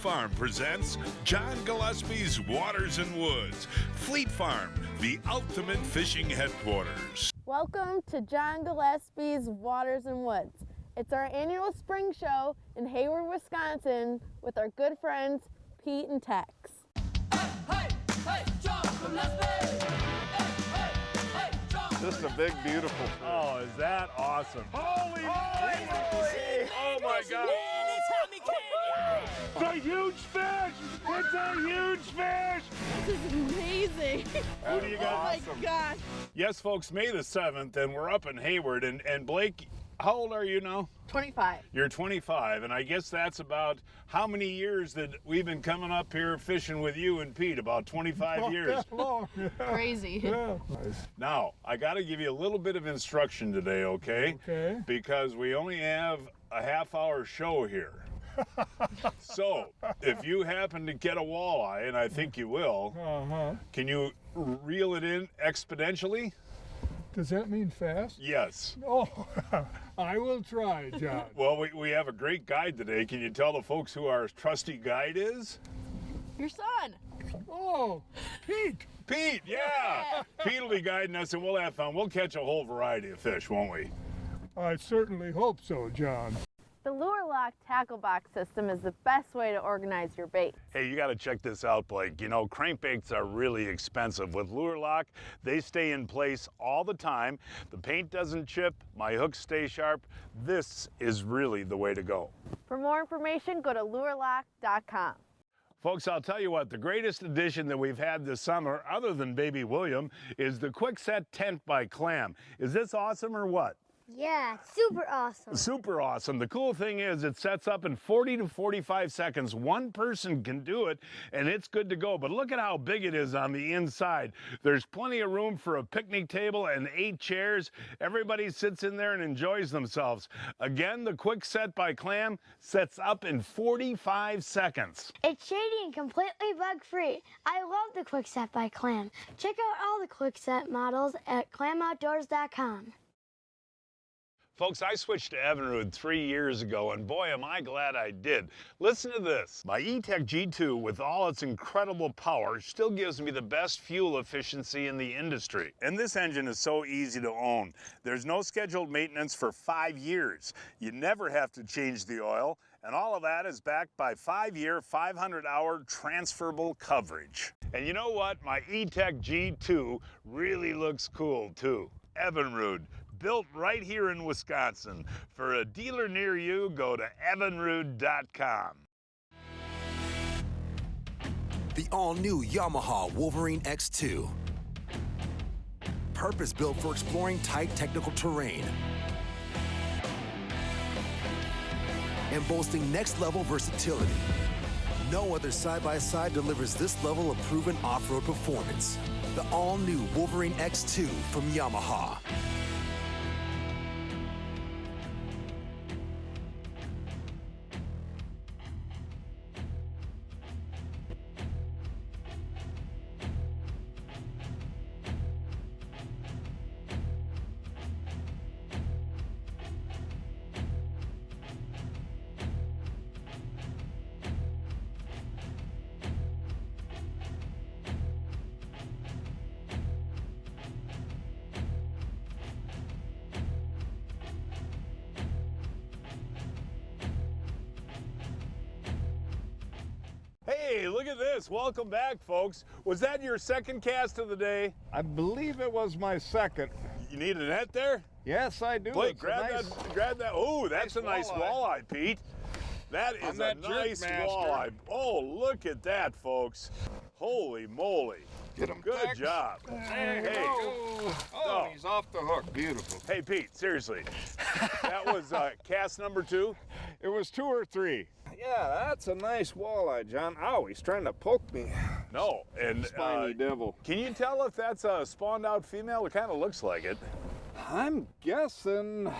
Farm presents John Gillespie's Waters and Woods. Fleet Farm, the ultimate fishing headquarters. Welcome to John Gillespie's Waters and Woods. It's our annual spring show in Hayward, Wisconsin with our good friends Pete and Tex. Hey, John Gillespie! Hey, John. This is a big, beautiful fish. Oh, is that awesome? Holy moly! Oh my God! It's a huge fish! It's a huge fish! This is amazing. Who do you got? Oh my gosh. Yes, folks, May the 7th, and we're up in Hayward. And Blake, how old are you now? 25. You're 25, and I guess that's about how many years that we've been coming up here fishing with you and Pete? About 25 years. That long. Crazy. Yeah. Now, I got to give you a little bit of instruction today, okay? Okay. Because we only have a half-hour show here. So, if you happen to get a walleye, and I think you will, can you reel it in exponentially? Does that mean fast? Yes. Oh, I will try, John. Well, we have a great guide today. Can you tell the folks who our trusty guide is? Your son. Oh, Pete. Pete, yeah. Pete will be guiding us, and we'll have fun. We'll catch a whole variety of fish, won't we? I certainly hope so, John. The Lure Lock tackle box system is the best way to organize your bait. Hey, you got to check this out, Blake. You know, crankbaits are really expensive. With Lure Lock, they stay in place all the time. The paint doesn't chip, my hooks stay sharp. This is really the way to go. For more information, go to lurelock.com. Folks, I'll tell you what, the greatest addition that we've had this summer, other than Baby William, is the Quick Set Tent by Clam. Is this awesome or what? Yeah, super awesome. Super awesome. The cool thing is it sets up in 40 to 45 seconds. One person can do it and it's good to go. But look at how big it is on the inside. There's plenty of room for a picnic table and 8 chairs. Everybody sits in there and enjoys themselves. Again, the Quick Set by Clam sets up in 45 seconds. It's shady and completely bug-free. I love the Quick Set by Clam. Check out all the Quick Set models at clamoutdoors.com. Folks, I switched to Evinrude 3 years ago, and boy, am I glad I did. Listen to this. My E-Tech G2, with all its incredible power, still gives me the best fuel efficiency in the industry. And this engine is so easy to own. There's no scheduled maintenance for 5 years. You never have to change the oil, and all of that is backed by 5-year, 500-hour transferable coverage. And you know what? My E-Tech G2 really looks cool, too. Evinrude. Built right here in Wisconsin. For a dealer near you, go to evinrude.com. The all-new Yamaha Wolverine X2. Purpose-built for exploring tight technical terrain. And boasting next-level versatility. No other side-by-side delivers this level of proven off-road performance. The all-new Wolverine X2 from Yamaha. Hey, look at this. Welcome back, folks. Was that your second cast of the day? I believe it was my second. You need a net there? Yes, I do. Blake, It's a grab nice- that. Oh, that's a nice walleye. walleye, Pete. That is On that a nice Jerkmaster. walleye. Oh, look at that, folks. Holy moly. Get him, Good Tex. job. There you Hey. go. Oh, he's off the hook. Beautiful. Hey, Pete, seriously. That was cast number 2? It was 2 or 3. Yeah, that's a nice walleye, John. Ow, he's trying to poke me. No, and Spiny devil. can you tell if that's a spawned out female? It kind of looks like it. I'm guessing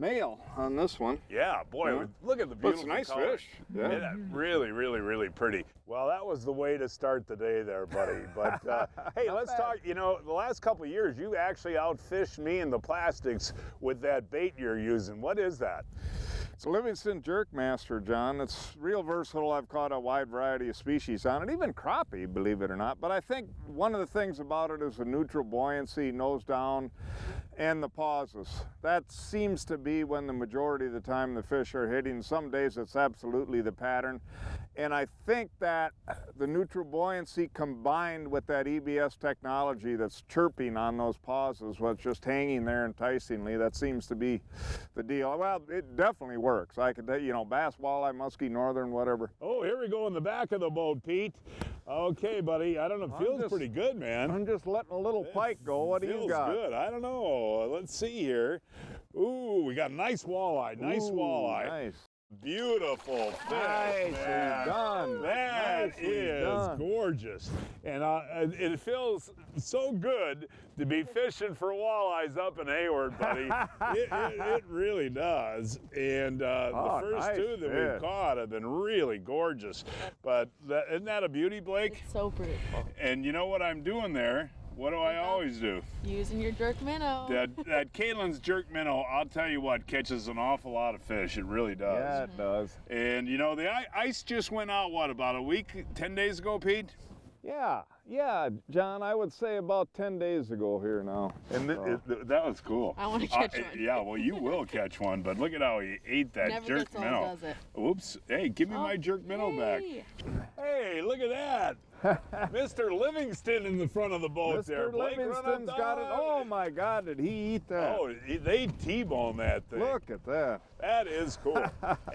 male on this one. Yeah, boy, Yeah. look at the But it's beautiful a nice colors. fish. Yeah. Yeah, really, really, really pretty. Well, that was the way to start the day there, buddy. But hey, let's talk. You know, the last couple of years, you actually outfished me in the plastics with that bait you're using. What is that? It's a Livingston Jerkmaster, John. It's real versatile. I've caught a wide variety of species on it, even crappie, believe it or not. But I think one of the things about it is the neutral buoyancy, nose down, and the pauses. That seems to be when the majority of the time the fish are hitting. Some days it's absolutely the pattern. And I think that the neutral buoyancy combined with that EBS technology that's chirping on those pauses, what's just hanging there enticingly, that seems to be the deal. Well, it definitely works. I could, you know, bass, walleye, musky, northern, whatever. Oh, here we go in the back of the boat, Pete. Okay, buddy. I don't know. It feels pretty good, man. I'm just letting a little pike go. What do you got? Feels good. I don't know. Let's see here. Ooh, we got a nice walleye. Nice Ooh, walleye. Nice. Beautiful fish, Nicely man. done. That Nicely is done. gorgeous. And it feels so good to be fishing for walleyes up in Hayward, buddy. it really does. And Oh, the first nice two that fish. we've caught have been really gorgeous. But isn't that a beauty, Blake? It's so beautiful. And you know what I'm doing there? What do I always do? Using your jerk minnow. That Kalins jerk minnow, I'll tell you what, catches an awful lot of fish. It really does. Yeah, it does. And you know, the ice just went out, what, about a week, 10 days ago, Pete? Yeah, John, I would say about 10 days ago here now. And that was cool. I wanna catch one. Yeah, well, you will catch one, but look at how he ate that Never jerk gets old, minnow. does it? Oops. Hey, give me Oh, my jerk minnow back. yay. Hey, look at that. Mr. Livingston in the front of the boat there. Mr. Blake, run up, Livingston's got it. dog. Oh my God, did he eat that? Oh, they T-bone that thing. Look at that. That is cool.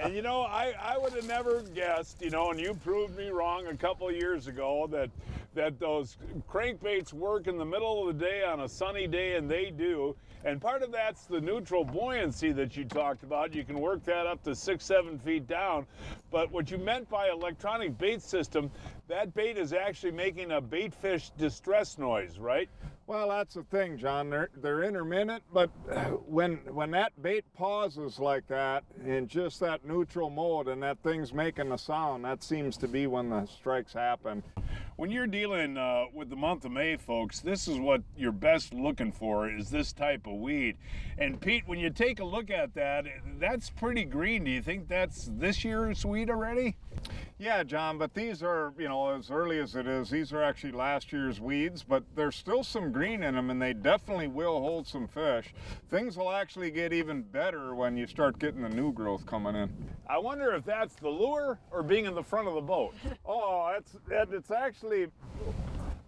And you know, I would have never guessed, you know, and you proved me wrong a couple of years ago that those crankbaits work in the middle of the day on a sunny day, and they do. And part of that's the neutral buoyancy that you talked about. You can work that up to 6-7 feet down. But what you meant by electronic bait system, that bait is actually making a bait fish distress noise, right? Well, that's the thing, John. They're intermittent, but when that bait pauses like that in just that neutral mode and that thing's making a sound, that seems to be when the strikes happen. When you're dealing with the month of May, folks, this is what you're best looking for, is this type of weed. And Pete, when you take a look at that, that's pretty green. Do you think that's this year's weed already? Yeah, John, but these are, you know, as early as it is, these are actually last year's weeds, but there's still some green in them, and they definitely will hold some fish. Things will actually get even better when you start getting the new growth coming in. I wonder if that's the lure or being in the front of the boat. Oh, it's actually,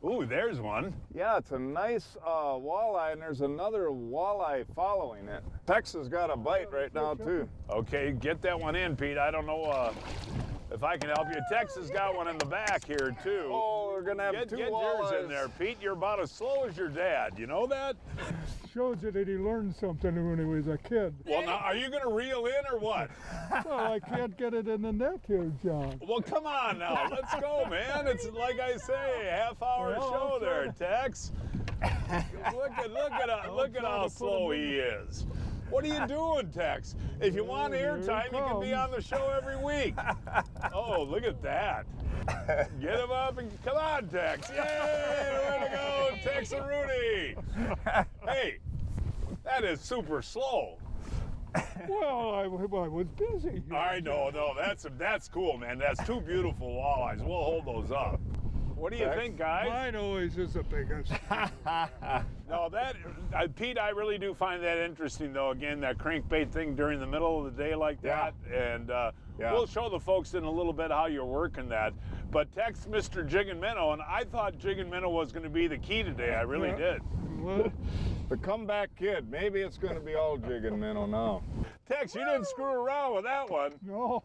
Ooh, there's one. yeah, it's a nice walleye, and there's another walleye following it. Tex has got a bite right now, too. Okay, get that one in, Pete. I don't know if I can help you. Tex has got one in the back here, too. Oh, we're going to have Get two yours walleyes. in there, Pete. You're about as slow as your dad. You know that? Shows you that he learned something when he was a kid. Well, now, are you going to reel in or what? Well, I can't get it in the net here, John. Well, come on now. Let's go, man. It's like I say, half-hour Well, show I'll try there, to- Tex. Look at how slow he is. What are you doing, Tex? If you want Here it airtime, you can be comes. on the show every week. Oh, look at that. Get him up and come on, Tex. Yay, way to go, Tex and Rudy. Hey, that is super slow. Well, I was busy. I know, no, that's cool, man. That's two beautiful walleyes. We'll hold those up. What do you think, guys? Mine always is the biggest. No, Pete, I really do find that interesting, though. Again, that crankbait thing during the middle of the day like that. And we'll show the folks in a little bit how you're working that. But text Mr. Jig and Minnow, and I thought Jig and Minnow was going to be the key today. I really did. Well, The comeback kid. Maybe it's going to be all jig and minnow now. Tex, you didn't screw around with that one. no.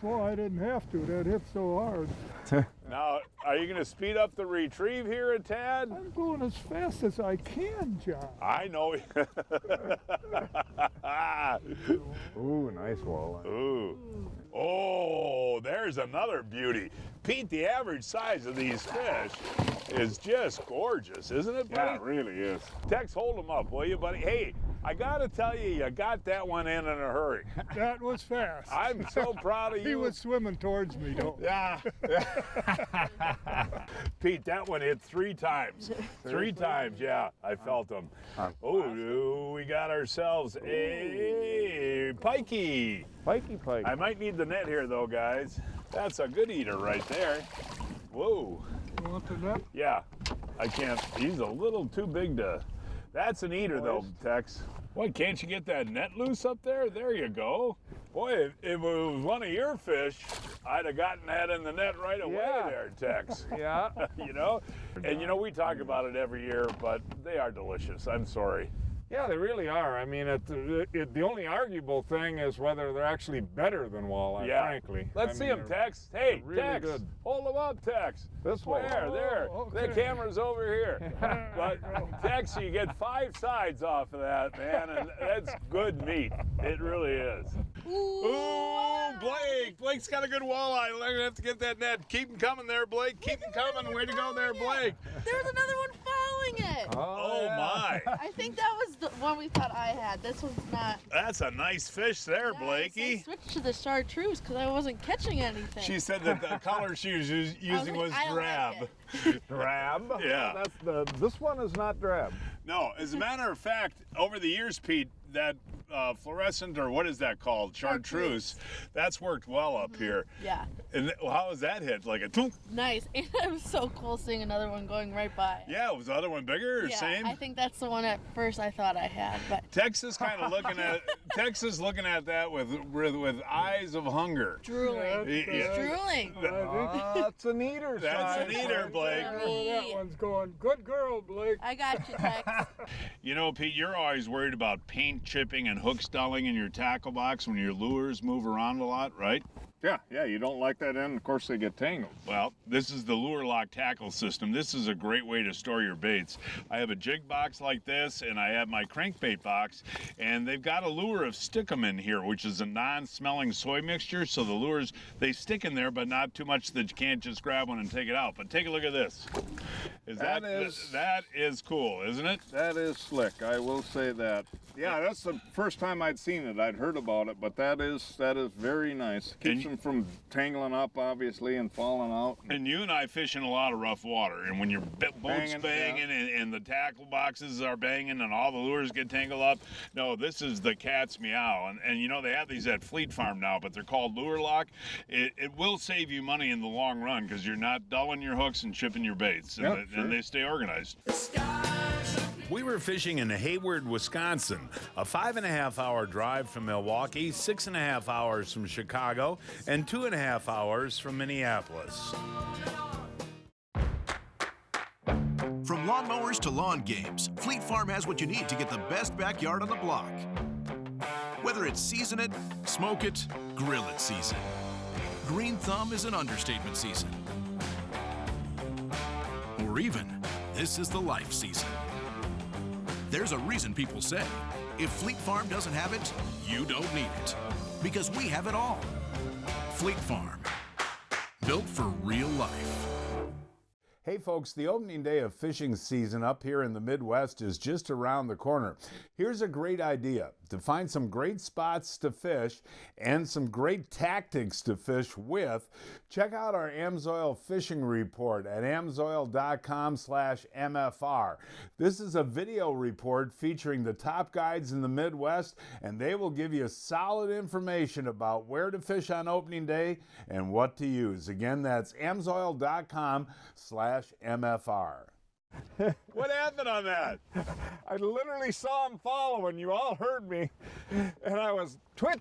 Well, I didn't have to. That hit so hard. Now, are you going to speed up the retrieve here a tad? I'm going as fast as I can, John. I know. Ooh, nice walleye. Ooh. Oh, there's another beauty. Pete, the average size of these fish is just gorgeous, isn't it, buddy? Yeah, it really is. Tex, hold them up, will you, buddy? Hey, I gotta tell you, you got that one in a hurry. That was fast. I'm so proud of you. He was swimming towards me, though. Yeah. Pete, that one hit 3 times. 3 times, yeah. I felt them. Oh, we got ourselves a pikey. Pikey. I might need the net here, though, guys. That's a good eater right there. Whoa. You want the net? Yeah, I can't. He's a little too big to. That's an eater, though, Tex. Boy, can't you get that net loose up there? There you go. Boy, if it was one of your fish, I'd have gotten that in the net right away there, Tex. Yeah. You know? And you know, we talk about it every year, but they are delicious. I'm sorry. Yeah, they really are. I mean, the only arguable thing is whether they're actually better than walleye, frankly. Let's see them, Tex. Hey, really Tex, good. hold them up, Tex. This way. There. Okay. The camera's over here. But Tex, you get 5 sides off of that, man, and that's good meat. It really is. Ooh, Blake. Blake's got a good walleye. We're going to have to get that net. Keep them coming there, Blake. Keep them coming. Way to go there, Blake. There was another one following it. Oh, my. I think that was the one we thought I had. This one's not. That's a nice fish there, I Blakey. switched to the chartreuse because I wasn't catching anything. She said that the color she was using was I don't drab. like Drab? Yeah. This one is not drab. No, as a matter of fact, over the years, Pete, that fluorescent, or what is that called? Chartreuse. That's worked well up here. Yeah. And how was that hit? Like a toom? Nice. And it was so cool seeing another one going right by. Yeah, was the other one bigger or Yeah, same? I think that's the one at first I thought I had, but Texas kind of looking at that with eyes of hunger. drooling. Yeah. Drooling. That's an eater. That's an eater, Blake. That one's going, good girl, Blake. I got you, Tex. You know, Pete, you're always worried about paint chipping and hook dulling in your tackle box when your lures move around a lot, right? Yeah, you don't like that in, of course they get tangled. Well, this is the Lure Lock tackle system. This is a great way to store your baits. I have a jig box like this, and I have my crankbait box, and they've got a lure of Stickum in here, which is a non-smelling soy mixture, so the lures, they stick in there, but not too much that you can't just grab one and take it out. But take a look at this. That is cool, isn't it? That is slick, I will say that. Yeah, that's the first time I'd seen it. I'd heard about it, but that is very nice. Keeps them from tangling up, obviously, and falling out. And you and I fish in a lot of rough water, and when your boat's banging and the tackle boxes are banging and all the lures get tangled up, no, this is the cat's meow. And you know, they have these at Fleet Farm now, but they're called Lure Lock. It will save you money in the long run because you're not dulling your hooks and chipping your baits, and they stay organized. We were fishing in Hayward, Wisconsin, a 5.5-hour drive from Milwaukee, 6.5 hours from Chicago, and 2.5 hours from Minneapolis. From lawnmowers to lawn games, Fleet Farm has what you need to get the best backyard on the block. Whether it's season it, smoke it, grill it season. Green thumb is an understatement season. Or even, this is the life season. There's a reason people say, if Fleet Farm doesn't have it, you don't need it. Because we have it all. Fleet Farm. Built for real life. Hey folks, the opening day of fishing season up here in the Midwest is just around the corner. Here's a great idea to find some great spots to fish and some great tactics to fish with. Check out our Amsoil fishing report at amsoil.com/MFR. This is a video report featuring the top guides in the Midwest, and they will give you solid information about where to fish on opening day and what to use. Again, that's amsoil.com/MFR. What happened on that? I literally saw him following. You all heard me. And I was twitch.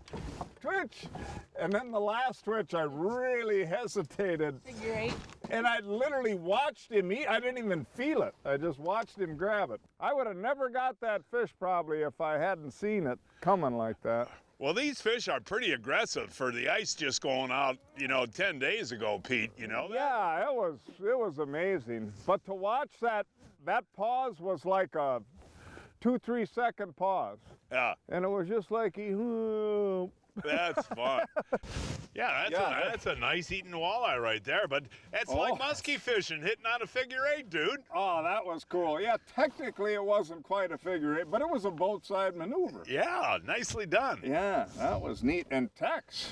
And then the last twitch, I really hesitated. Figure 8. And I literally watched him eat. I didn't even feel it. I just watched him grab it. I would have never got that fish probably if I hadn't seen it coming like that. Well, these fish are pretty aggressive for the ice just going out, 10 days ago, Pete, you know that? Yeah, it was amazing. But to watch that pause was like a 2-3 second pause. Yeah. And it was just like he That's fun. Yeah, that's a nice eating walleye right there. But it's like musky fishing, hitting on a figure 8, dude. Oh, that was cool. Yeah, technically it wasn't quite a figure 8, but it was a boat side maneuver. Yeah, nicely done. Yeah, that was neat. And Tex,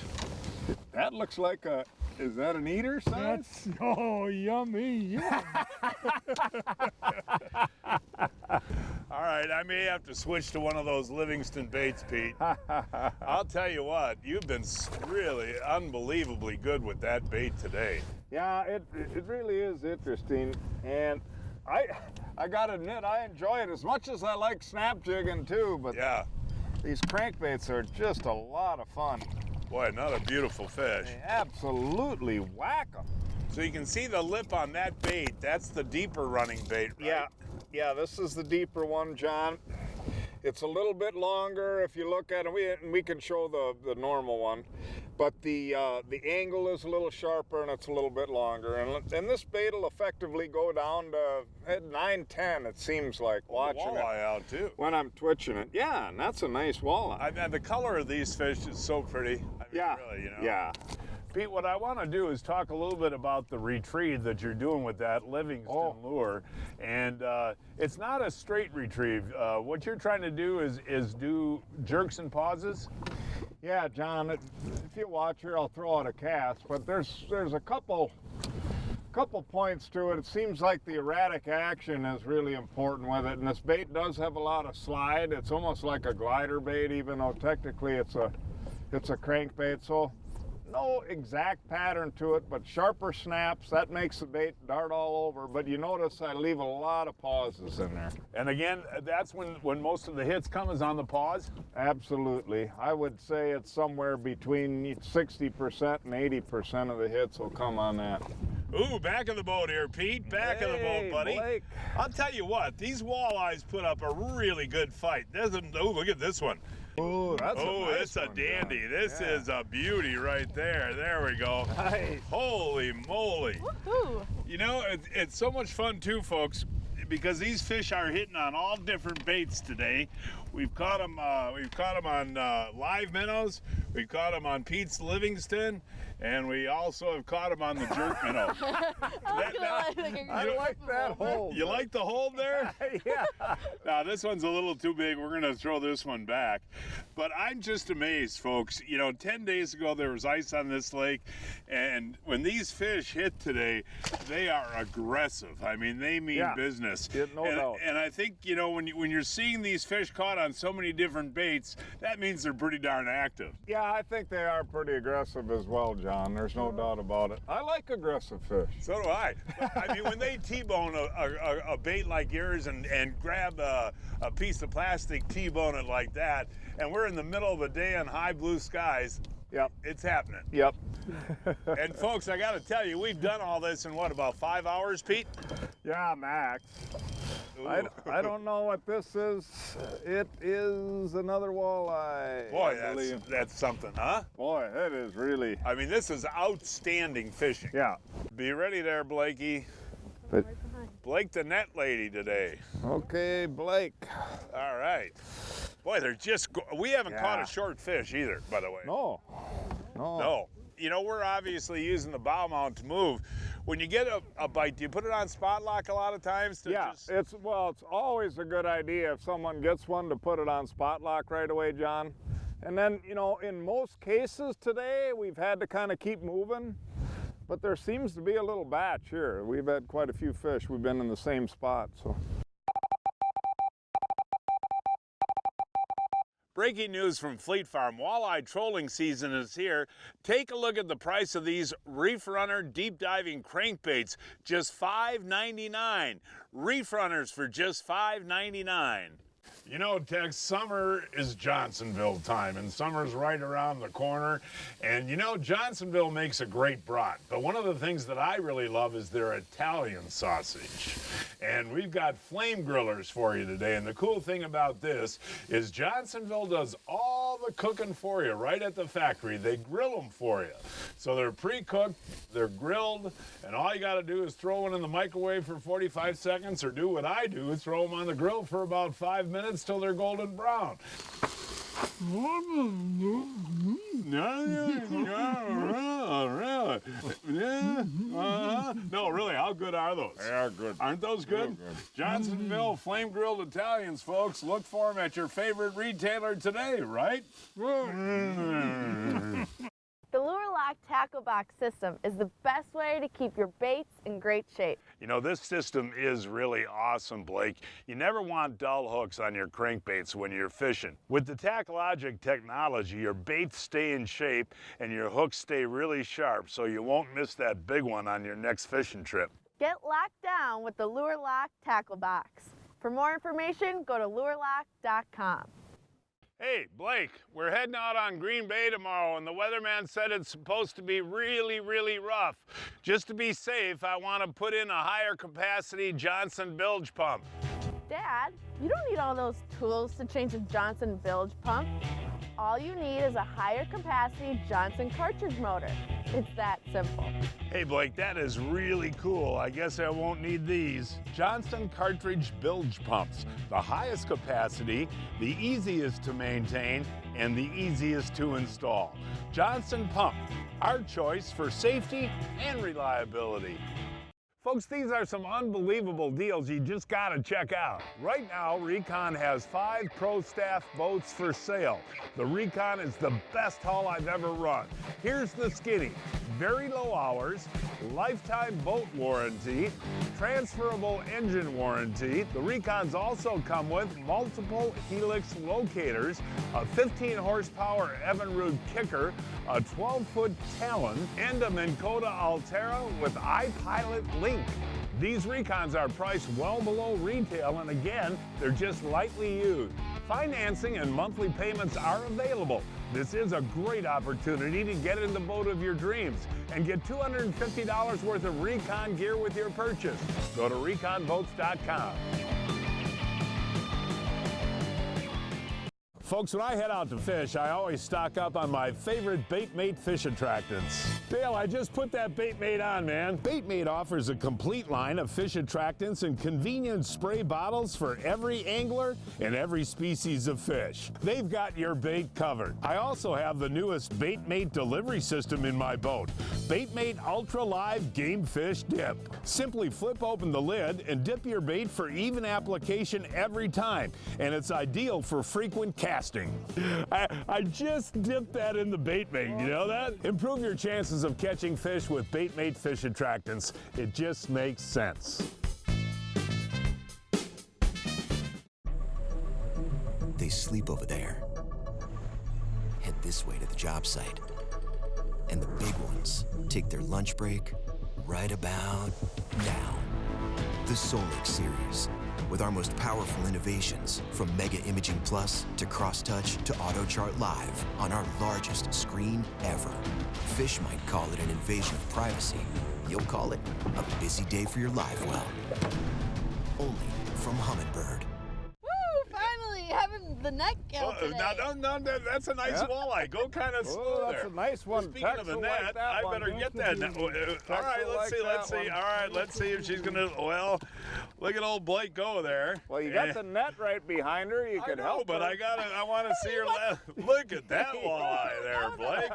that looks like a, is that an eater size? Oh, yummy. Yeah. All right, I may have to switch to one of those Livingston baits, Pete. I'll tell you what, you've been really unbelievably good with that bait today. Yeah, it really is interesting. And I gotta admit, I enjoy it as much as I like snap jigging too, but yeah, these crankbaits are just a lot of fun. Boy, another beautiful fish. They absolutely whack them. So you can see the lip on that bait. That's the deeper running bait, right? Yeah, this is the deeper one, John. It's a little bit longer if you look at it. We can show the normal one, but the angle is a little sharper and it's a little bit longer. And this bait will effectively go down to at 9-10. It seems like watching walleye it out too when I'm twitching it. Yeah, and that's a nice walleye. And the color of these fish is so pretty. I mean, yeah, really, you know. Yeah. Pete, what I want to do is talk a little bit about the retrieve that you're doing with that Livingston lure. And it's not a straight retrieve. What you're trying to do is do jerks and pauses. Yeah, John, if you watch here, I'll throw out a cast, but there's a couple points to it. It seems like the erratic action is really important with it, and this bait does have a lot of slide. It's almost like a glider bait, even though technically it's a crankbait. So no exact pattern to it, but sharper snaps, that makes the bait dart all over. But you notice I leave a lot of pauses in there. And again, that's when most of the hits come, is on the pause? Absolutely. I would say it's somewhere between 60% and 80% of the hits will come on that. Ooh, back of the boat here, Pete. Back of the boat, buddy. Blake. I'll tell you what, these walleyes put up a really good fight. Look at this one. Ooh, that's that's a dandy. John. This is a beauty right there. There we go. Nice. Holy moly. Woohoo! You know, it's so much fun too, folks, because these fish are hitting on all different baits today. We've caught them on live minnows. We've caught them on Pete's Livingston, and we also have caught them on the jerk minnow. I like that hold. You like the hold there? Yeah. Now, this one's a little too big. We're going to throw this one back. But I'm just amazed, folks. You know, 10 days ago, there was ice on this lake, and when these fish hit today, they are aggressive. I mean, they mean business. Yeah, no doubt. And I think, you know, when you're seeing these fish caught on so many different baits, that means they're pretty darn active. Yeah, I think they are pretty aggressive as well, John. There's no doubt about it. I like aggressive fish. So do I. I mean, when they T-bone a bait like yours and grab a piece of plastic, T-bone it like that, and we're in the middle of the day on high blue skies, yep, it's happening. Yep. And folks, I got to tell you, we've done all this in what, about 5 hours, Pete? Yeah, max. I don't know what this is. It is another walleye. Boy, that's something, huh? Boy, it is really. I mean, this is outstanding fishing. Yeah. Be ready there, Blakey. But, Blake the net lady today. Okay, Blake. All right. Boy, they're just, we haven't caught a short fish either, by the way. No. You know, we're obviously using the bow mount to move. When you get a bite, do you put it on spot lock a lot of times? It's always a good idea if someone gets one to put it on spot lock right away, John. And then, you know, in most cases today, we've had to kind of keep moving, but there seems to be a little batch here. We've had quite a few fish. We've been in the same spot, so. Breaking news from Fleet Farm. Walleye trolling season is here. Take a look at the price of these Reef Runner deep diving crankbaits. Just $5.99. Reef Runners for just $5.99. You know, Tex, summer is Johnsonville time, and summer's right around the corner. And you know, Johnsonville makes a great brat, but one of the things that I really love is their Italian sausage. And we've got flame grillers for you today, and the cool thing about this is Johnsonville does all the cooking for you right at the factory. They grill them for you. So they're pre-cooked, they're grilled, and all you gotta do is throw one in the microwave for 45 seconds, or do what I do, throw them on the grill for about 5 minutes till they're golden brown. No, really, how good are those? They are good. Aren't those good? Johnsonville Flame Grilled Italians, folks. Look for them at your favorite retailer today, right? The Lure Lock Tackle Box system is the best way to keep your baits in great shape. You know, this system is really awesome, Blake. You never want dull hooks on your crankbaits when you're fishing. With the TackLogic technology, your baits stay in shape and your hooks stay really sharp, so you won't miss that big one on your next fishing trip. Get locked down with the Lure Lock Tackle Box. For more information, go to lurelock.com. Hey, Blake, we're heading out on Green Bay tomorrow, and the weatherman said it's supposed to be really, really rough. Just to be safe, I want to put in a higher capacity Johnson bilge pump. Dad, you don't need all those tools to change a Johnson bilge pump. All you need is a higher capacity Johnson cartridge motor. It's that simple. Hey Blake, that is really cool. I guess I won't need these. Johnson cartridge bilge pumps. The highest capacity, the easiest to maintain, and the easiest to install. Johnson Pump, our choice for safety and reliability. Folks, these are some unbelievable deals you just gotta check out. Right now, Recon has 5 Pro Staff boats for sale. The Recon is the best haul I've ever run. Here's the skinny. Very low hours, lifetime boat warranty, transferable engine warranty. The Recons also come with multiple helix locators, a 15 horsepower Evinrude kicker, a 12-foot Talon, and a Minn Kota Altera with iPilot Link. These Recons are priced well below retail, and again, they're just lightly used. Financing and monthly payments are available. This is a great opportunity to get in the boat of your dreams and get $250 worth of Recon gear with your purchase. Go to reconboats.com. Folks, when I head out to fish, I always stock up on my favorite Baitmate fish attractants. Dale, I just put that Baitmate on, man. Baitmate offers a complete line of fish attractants and convenient spray bottles for every angler and every species of fish. They've got your bait covered. I also have the newest Baitmate delivery system in my boat, Baitmate Ultra Live Game Fish Dip. Simply flip open the lid and dip your bait for even application every time, and it's ideal for frequent casting. I just dipped that in the Baitmate, you know that? Improve your chances of catching fish with Baitmate fish attractants. It just makes sense. They sleep over there. Head this way to the job site. And the big ones take their lunch break right about now. The Solix series, with our most powerful innovations, from Mega Imaging Plus to Cross-Touch to Auto Chart Live, on our largest screen ever. Fish might call it an invasion of privacy. You'll call it a busy day for your live well. Only from Humminbird. Woo! Finally having the net kill today. No, that's a nice walleye. Go kind of slow there. That's a nice one. Speaking of the net, like that I better get that net. All right, let's see. All right, let's see if she's gonna. Well, look at old Blake go there. Well, you got the net right behind her. You could help but her. I want to see her. Look at that walleye there, Blake.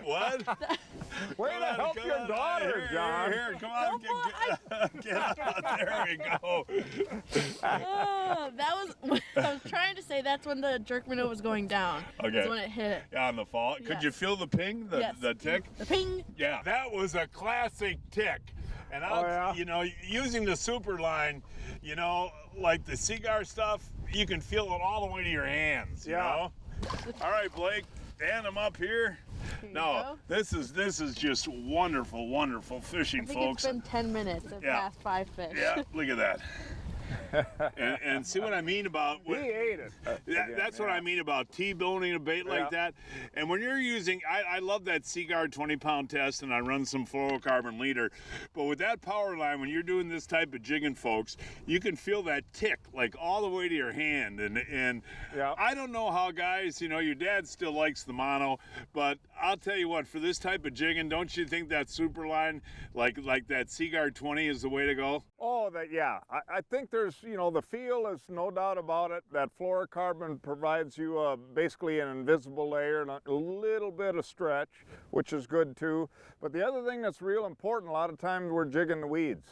What? Way to help your daughter, John. Here, come on, get out. There we go. I was trying to say that's when the jerk minnow was going down. Okay. That's when it hit it. Yeah, on the fall. Yes. Could you feel the ping, Yes. the tick? The ping. Yeah, that was a classic tick. And you know, using the super line, you know, like the Seagar stuff, you can feel it all the way to your hands. You know? All right, Blake, stand them up here. No, this is just wonderful, wonderful fishing, I think folks. it's been 10 minutes and past 5 fish. Yeah, look at that. and see what I mean about he ate it. That's what I mean about T-boning a bait like that. And when you're using, I love that Seaguard 20-pound test, and I run some fluorocarbon leader. But with that power line, when you're doing this type of jigging, folks, you can feel that tick like all the way to your hand. And I don't know how guys, you know, your dad still likes the mono, but I'll tell you what, for this type of jigging, don't you think that super line, like that Seaguard 20, is the way to go? Oh, I think there's there's, you know, the feel is no doubt about it. That fluorocarbon provides you basically an invisible layer and a little bit of stretch, which is good too. But the other thing that's real important, a lot of times we're jigging the weeds.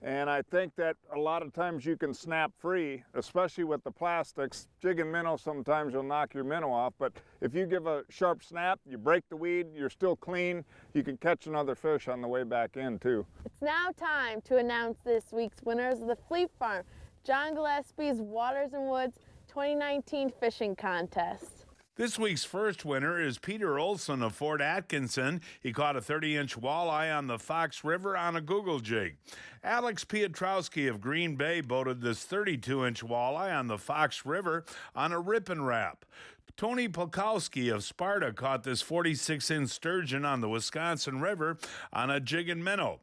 And I think that a lot of times you can snap free, especially with the plastics. Jigging minnow, sometimes you'll knock your minnow off, but if you give a sharp snap, you break the weed, you're still clean, you can catch another fish on the way back in too. It's now time to announce this week's winners of the Fleet Farm John Gillespie's Waters and Woods 2019 Fishing Contest. This week's first winner is Peter Olsen of Fort Atkinson. He caught a 30-inch walleye on the Fox River on a Google jig. Alex Piotrowski of Green Bay boated this 32-inch walleye on the Fox River on a rip and wrap. Tony Polkowski of Sparta caught this 46-inch sturgeon on the Wisconsin River on a jig and minnow.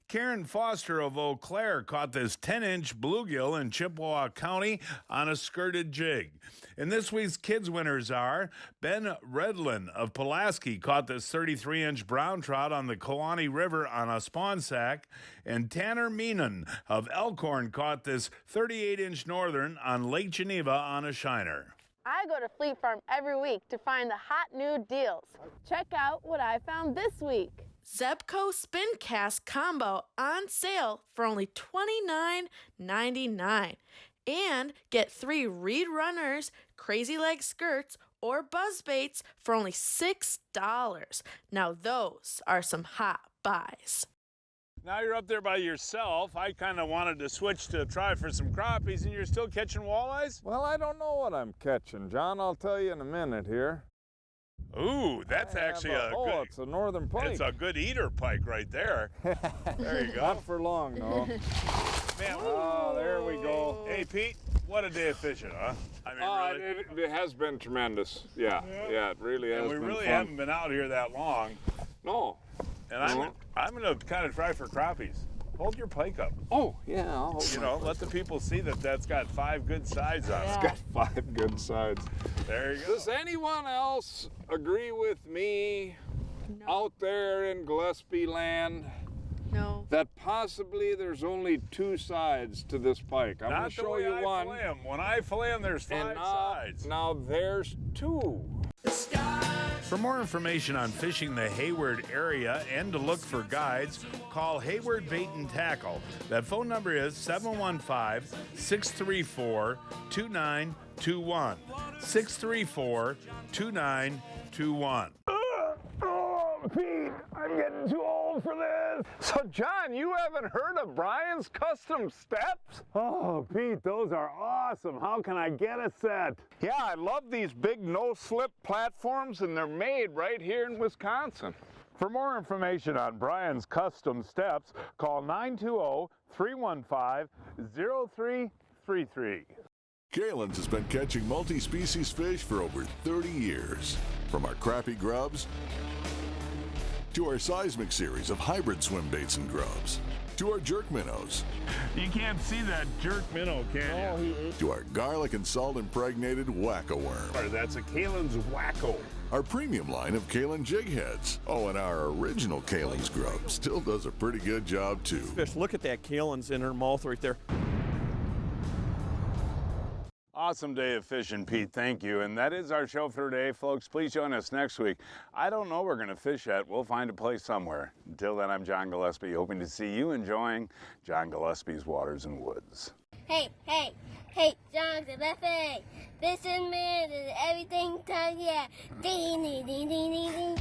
Karen Foster of Eau Claire caught this 10-inch bluegill in Chippewa County on a skirted jig. And this week's kids winners are Ben Redlin of Pulaski caught this 33-inch brown trout on the Kewanee River on a spawn sack, and Tanner Meenan of Elkhorn caught this 38-inch northern on Lake Geneva on a shiner. I go to Fleet Farm every week to find the hot new deals. Check out what I found this week. ZEBCO Spincast combo on sale for only $29.99. And get 3 reed runners, crazy leg skirts, or buzz baits for only $6. Now those are some hot buys. Now you're up there by yourself. I kind of wanted to switch to try for some crappies, and you're still catching walleyes? Well, I don't know what I'm catching, John. I'll tell you in a minute here. Ooh, that's actually a good... Oh, it's a northern pike. It's a good eater pike right there. There you go. Not for long, though. Man, oh, there we go. Hey, Pete, what a day of fishing, huh? I mean, really. It has been tremendous. Yeah, it really has And been we really fun. haven't been out here that long. No. And I'm going to kind of try for crappies. Hold your pike up. Oh, yeah, I'll hold You know, let the people see that that's got 5 good sides on it. It's got 5 good sides. There you go. Does anyone else agree with me out there in Gillespie land? No. That possibly there's only 2 sides to this pike. I'm going to show you one. When I fillet them, there's 5 sides. Now there's 2. For more information on fishing the Hayward area and to look for guides, call Hayward Bait and Tackle. That phone number is 715-634-2921. 634-2921. Oh, Pete, I'm getting too old for this. So, John, you haven't heard of Brian's Custom Steps? Oh, Pete, those are awesome. How can I get a set? Yeah, I love these big no-slip platforms, and they're made right here in Wisconsin. For more information on Brian's Custom Steps, call 920-315-0333. Kalins has been catching multi-species fish for over 30 years. From our crappie grubs to our seismic series of hybrid swim baits and grubs, to our jerk minnows. You can't see that jerk minnow, can you? To our garlic and salt impregnated wacko worm. Or that's a Kalins Wacko. Our premium line of Kalin jig heads. Oh, and our original Kalins grub still does a pretty good job too. Fish, look at that Kalins in her mouth right there. Awesome day of fishing, Pete. Thank you. And that is our show for today, folks. Please join us next week. I don't know where we're going to fish at. We'll find a place somewhere. Until then, I'm John Gillespie, hoping to see you enjoying John Gillespie's Waters and Woods. Hey, John Gillespie. This is me. Everything done, yeah. Ding, ding, ding, ding, ding.